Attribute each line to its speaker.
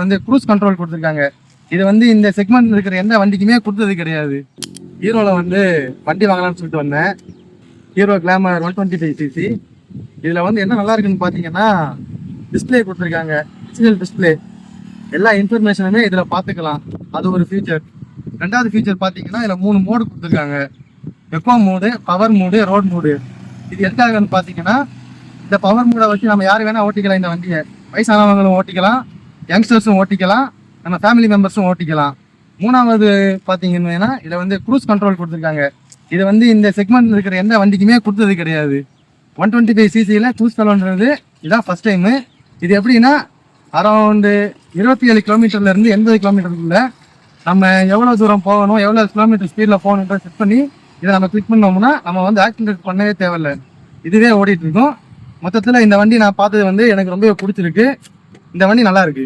Speaker 1: வந்து cruise control கொடுத்துருக்காங்க. இது வந்து இந்த செக்மெண்ட் இருக்கிற எந்த வண்டிக்குமே கொடுத்தது கிடையாது. ஹீரோவில் வந்து வண்டி வாங்கலாம்னு சொல்லிட்டு வந்தேன். Hero glamour 125cc. இதில் வந்து என்ன நல்லா இருக்குன்னு பார்த்தீங்கன்னா டிஸ்பிளே கொடுத்துருக்காங்க. டிஜிட்டல் டிஸ்பிளே, எல்லா இன்ஃபர்மேஷனுமே இதில் பார்த்துக்கலாம். அது ஒரு ஃபீச்சர். ரெண்டாவது ஃபீச்சர் பார்த்தீங்கன்னா இதில் 3 மோடு கொடுத்துருக்காங்க. Echo mode, power mode, road mode. இது எதுக்காகன்னு பார்த்தீங்கன்னா இந்த பவர் மோடை வச்சு நம்ம யார் வேணால் ஓட்டிக்கலாம். இந்த வண்டியை வயசானவங்களும் ஓட்டிக்கலாம், யங்ஸ்டர்ஸும் ஓட்டிக்கலாம், நம்ம ஃபேமிலி மெம்பர்ஸும் ஓட்டிக்கலாம். மூணாவது பார்த்தீங்கன்னா இதில் வந்து க்ரூஸ் கண்ட்ரோல் கொடுத்துருக்காங்க. இது வந்து இந்த செக்மெண்ட் இருக்கிற எந்த வண்டிக்குமே கொடுத்தது கிடையாது. 125cc க்ரூஸ் கண்ட்ரோல்ன்றது இதான் ஃபர்ஸ்ட் டைமு. இது எப்படின்னா அரௌண்டு 27 கிலோமீட்டர்லேருந்து 80 கிலோமீட்டருக்குள்ள நம்ம எவ்வளோ தூரம் போகணும், எவ்வளோ கிலோமீட்டர் ஸ்பீடில் போகணுன்ற செட் பண்ணி இதை நம்ம கிளிக் பண்ணோம்னா நம்ம வந்து ஆக்சிடென்ட் பண்ணவே தேவையில்லை. இதுவே ஓடிட்டு இருக்கோம். மொத்தத்தில் இந்த வண்டி நான் பார்த்தது வந்து எனக்கு ரொம்ப பிடிச்சிருக்கு. இந்த வண்டி நல்லா இருக்கு.